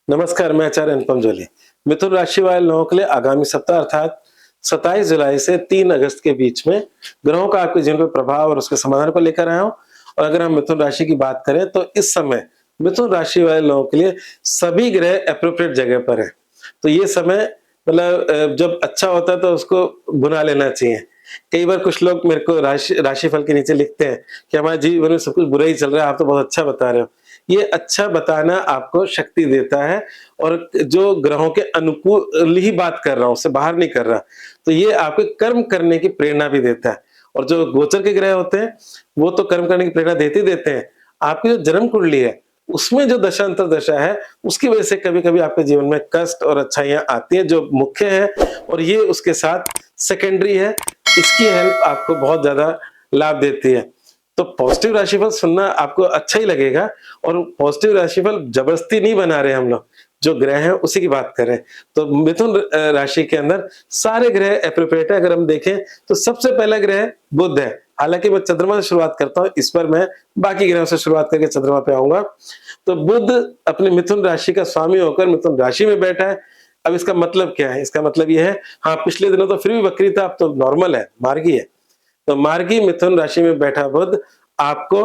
नमस्कार, मैं आचार्य अनुपम जोली। मिथुन राशि वाले लोगों के लिए आगामी सप्ताह अर्थात 27 जुलाई से 3 अगस्त के बीच में ग्रहों का आपके जीवन पे प्रभाव और उसके समाधान को लेकर आया हूँ। और अगर हम मिथुन राशि की बात करें तो इस समय मिथुन राशि वाले लोगों के लिए सभी ग्रह एप्रोप्रिएट जगह पर हैं। तो ये समय मतलब जब अच्छा होता है तो उसको बुना लेना चाहिए। कई बार कुछ लोग मेरे को राशिफल के नीचे लिखते हैं कि हमारे जीवन में सब कुछ बुरा ही चल रहा है, आप तो बहुत अच्छा बता रहे हो। ये अच्छा बताना आपको शक्ति देता है और जो ग्रहों के अनुकूल ही बात कर रहा हूँ, उससे बाहर नहीं कर रहा। तो ये आपके कर्म करने की प्रेरणा भी देता है और जो गोचर के ग्रह होते हैं, वो तो कर्म करने की प्रेरणा देते ही देते हैं। आपकी जो जन्म कुंडली है, उसमें जो दशा अंतर्दशा है, उसकी वजह से कभी-कभी आपके जीवन में कष्ट और अच्छाइयाँ आती हैं, जो मुख्य है और ये उसके साथ सेकेंडरी है। इसकी हेल्प आपको बहुत ज़्यादा लाभ देती है। तो पॉजिटिव राशिफल सुनना आपको अच्छा ही लगेगा और पॉजिटिव राशिफल जबरदस्ती नहीं बना रहे हम लोग, जो ग्रह हैं उसी की बात कर रहे हैं। तो मिथुन राशि के अंदर सारे ग्रह एप्रोप्रिएट है। अगर हम देखें तो सबसे पहला ग्रह बुध है। हालांकि मैं चंद्रमा से शुरुआत करता हूँ, इस पर मैं बाकी ग्रहों से शुरुआत करके चंद्रमा पे आऊंगा। तो बुध अपने मिथुन राशि का स्वामी होकर मिथुन राशि में बैठा है। अब इसका मतलब क्या है? इसका मतलब यह है, हाँ पिछले दिनों तो फिर भी वक्री था, अब तो नॉर्मल है, मार्गी है। तो मार्गी मिथुन राशि में बैठा बुध आपको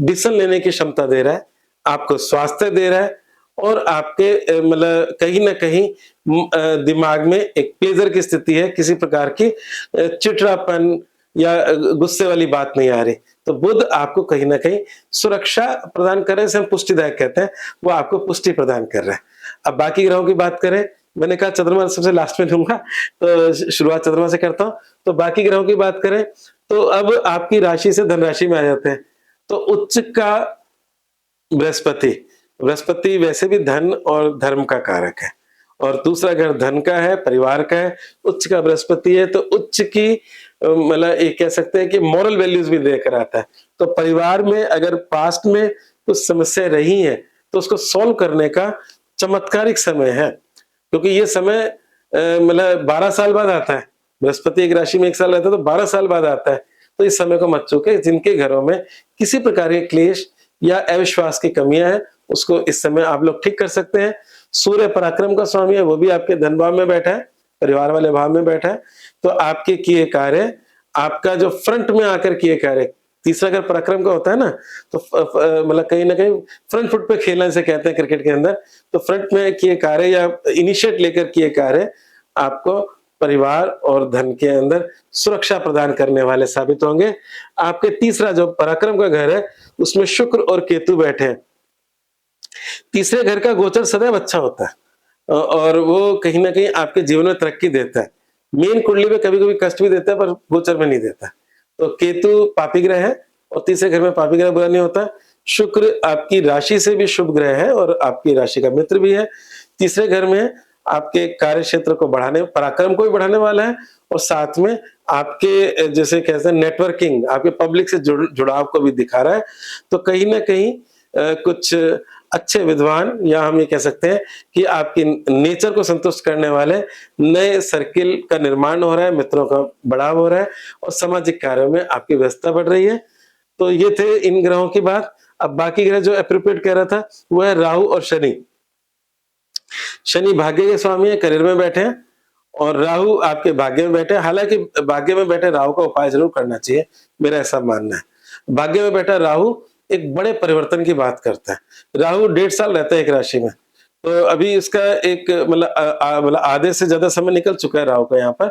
डिसीजन लेने की क्षमता दे रहा है, आपको स्वास्थ्य दे रहा है और आपके मतलब कहीं ना कहीं दिमाग में एक प्लेजर की स्थिति है, किसी प्रकार की चिड़चिड़ापन या गुस्से वाली बात नहीं आ रही। तो बुध आपको कहीं ना कहीं सुरक्षा प्रदान कर रहे हैं, हम पुष्टिदायक कहते हैं, वो आपको पुष्टि प्रदान कर रहे हैं। अब बाकी ग्रहों की बात करें, मैंने कहा चंद्रमा सबसे लास्ट में लूंगा, तो शुरुआत चंद्रमा से करता हूं। तो बाकी ग्रहों की बात करें तो अब आपकी राशि से धन राशि में आ जाते हैं। तो उच्च का बृहस्पति, बृहस्पति वैसे भी धन और धर्म का कारक है और दूसरा घर धन का है, परिवार का है। उच्च का बृहस्पति है तो उच्च की मतलब ये कह सकते हैं कि मॉरल वैल्यूज भी देकर आता है। तो परिवार में अगर पास्ट में कुछ समस्या रही है तो उसको सॉल्व करने का चमत्कारिक समय है, क्योंकि ये समय मतलब 12 साल बाद आता है। बृहस्पति एक राशि में 1 साल रहता है तो 12 साल बाद आता है। तो इस समय को मत चूके। जिनके घरों में किसी प्रकार के क्लेश या अविश्वास की कमियां हैं, उसको इस समय आप लोग ठीक कर सकते हैं। सूर्य पराक्रम का स्वामी है, वो भी आपके धन भाव में बैठा है, परिवार वाले भाव में बैठा है। तो आपके किए कार्य, आपका जो फ्रंट में आकर किए कार्य, तीसरा घर पराक्रम का होता है ना, तो मतलब कहीं ना कहीं फ्रंट फुट पे खेलना जिसे कहते हैं क्रिकेट के अंदर। तो फ्रंट में किए कार्य या इनिशिएट लेकर किए कार्य आपको परिवार और धन के अंदर सुरक्षा प्रदान करने वाले साबित होंगे। आपके तीसरा जो पराक्रम का घर है, उसमें शुक्र और केतु बैठे हैं। तीसरे घर का गोचर सदैव अच्छा होता है और वो कहीं ना कहीं आपके जीवन में तरक्की देता है। मेन कुंडली में कभी कभी कष्ट भी देता है पर गोचर में नहीं देता। तो केतु पापी ग्रह है और तीसरे घर में पापी ग्रह बुरा नहीं होता। शुक्र आपकी राशि से भी शुभ ग्रह है और आपकी राशि का मित्र भी है। तीसरे घर में आपके कार्य क्षेत्र को बढ़ाने, पराक्रम को भी बढ़ाने वाला है और साथ में आपके जैसे कहते हैं नेटवर्किंग, आपके पब्लिक से जुड़ाव को भी दिखा रहा है। तो कहीं ना कहीं कुछ अच्छे विद्वान या हम ये कह सकते हैं कि आपकी नेचर को संतुष्ट करने वाले नए सर्किल का निर्माण हो रहा है, मित्रों का बढ़ाव हो रहा है और सामाजिक कार्यों में आपकी व्यस्तता बढ़ रही है। तो ये थे इन ग्रहों की बात। अब बाकी ग्रह जो अप्रोप्रिएट कह रहा था वो है राहु और शनि। शनि भाग्य के स्वामी है, करियर में बैठे हैं और राहु आपके भाग्य में बैठे हैं। हालांकि भाग्य में बैठे राहु का उपाय जरूर करना चाहिए, मेरा ऐसा मानना है। भाग्य में बैठा राहु एक बड़े परिवर्तन की बात करता है। राहु 1.5 साल रहता है एक राशि में, तो अभी इसका एक मतलब आधे से ज्यादा समय निकल चुका है राहु का यहाँ पर।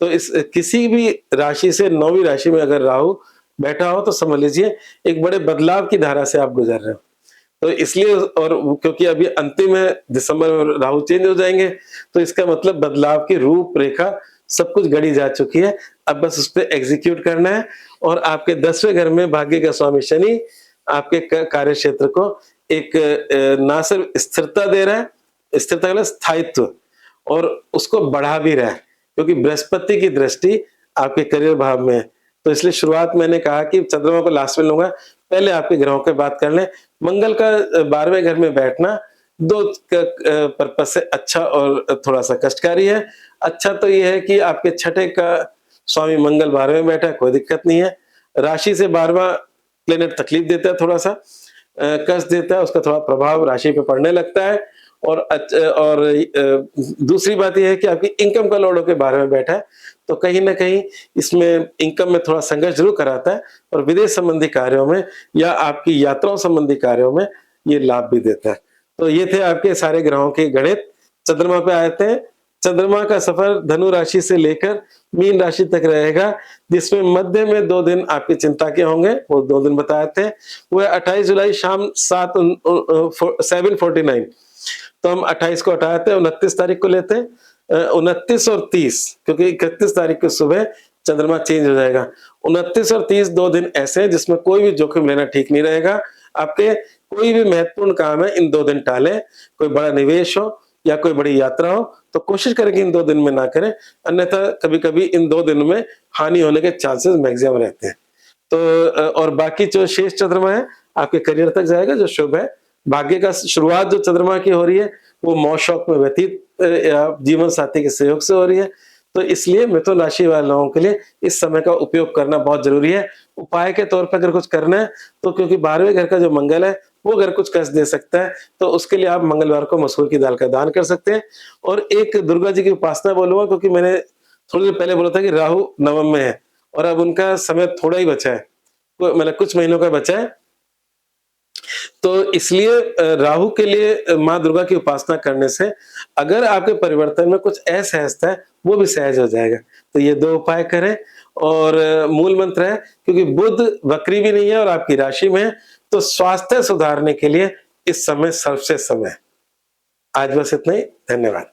तो इस किसी भी राशि से 9वीं राशि में अगर राहु बैठा हो तो समझ लीजिए एक बड़े बदलाव की धारा से आप गुजर रहे हो। तो इसलिए और क्योंकि अभी अंतिम है, दिसंबर में राहु चेंज हो जाएंगे, तो इसका मतलब बदलाव की रूपरेखा सब कुछ गढ़ी जा चुकी है। अब बस उस पर एग्जीक्यूट करना है। और आपके 10वें घर में भाग्य का स्वामी शनि आपके कार्य क्षेत्र को एक ना सिर्फ स्थिरता दे रहा है, स्थिरता का स्थायित्व, और उसको बढ़ा भी रहा है क्योंकि बृहस्पति की दृष्टि आपके करियर भाव में है। तो इसलिए शुरुआत मैंने कहा कि चंद्रमा को लास्ट में लूंगा, पहले आपके ग्रहों की बात कर लें। मंगल का 12वें घर में बैठना दो पर्पज से अच्छा और थोड़ा सा कष्टकारी है। अच्छा तो यह है कि आपके छठे का स्वामी मंगल 12वें में बैठा है, कोई दिक्कत नहीं है। राशि से 12वां प्लेनेट तकलीफ देता है, थोड़ा सा कष्ट देता है, उसका थोड़ा प्रभाव राशि पे पड़ने लगता है और दूसरी बात यह है कि आपकी इनकम का लॉर्ड होकर 12वें में बैठा है, तो कहीं न कहीं इसमें इनकम में थोड़ा संघर्ष ज़रूर कराता है और विदेश संबंधी कार्यों में या आपकी यात्राओं संबंधी कार्यों में ये लाभ भी देता है। तो ये थे आपके सारे ग्रहों के गणित। चंद्रमा पे आते हैं। चंद्रमा का सफ़र धनु राशि से लेकर मीन राशि तक रहेगा, जिसमें मध्य में 2 दिन आपकी चिंता के होंगे, वो 2 दिन बताए थे। वो है 28 जुलाई शाम 7:49। तो हम 28 को हटाते हैं, 29 तारीख को लेते हैं। 29 और 30, क्योंकि 31 तारीख को सुबह चंद्रमा चेंज हो जाएगा। 29 और 30 2 दिन ऐसे हैं जिसमें कोई भी जोखिम लेना ठीक नहीं रहेगा। आपके कोई भी महत्वपूर्ण काम है इन 2 दिन टालें। कोई बड़ा निवेश हो या कोई बड़ी यात्रा हो तो कोशिश करें कि इन 2 दिन में ना करें, अन्यथा कभी-कभी इन 2 दिन में हानि होने के चांसेस मैक्सिमम रहते हैं। तो और बाकी जो शेष चंद्रमा है आपके करियर तक जाएगा, जो शुभ है। भाग्य का शुरुआत जो चंद्रमा की हो रही है वो मौज शौक में व्यतीत या जीवन साथी के सहयोग से हो रही है। तो इसलिए मिथुन राशि वाले लोगों के लिए इस समय का उपयोग करना बहुत जरूरी है। उपाय के तौर पर अगर कुछ करना है तो, क्योंकि 12वें घर का जो मंगल है वो अगर कुछ कष्ट दे सकता है, तो उसके लिए आप मंगलवार को मसूर की दाल का दान कर सकते हैं। और एक दुर्गा जी की उपासना बोलूंगा, क्योंकि मैंने थोड़ी देर पहले बोला था कि राहु नवम में है और अब उनका समय थोड़ा ही बचा है, मतलब कुछ महीनों का बचा है। तो इसलिए राहु के लिए माँ दुर्गा की उपासना करने से अगर आपके परिवर्तन में कुछ असहजता है वो भी सहज हो जाएगा। तो ये 2 उपाय करें। और मूल मंत्र है, क्योंकि बुध वक्री भी नहीं है और आपकी राशि में है, तो स्वास्थ्य सुधारने के लिए इस समय सर्वश्रेष्ठ समय है। आज बस इतना ही। धन्यवाद।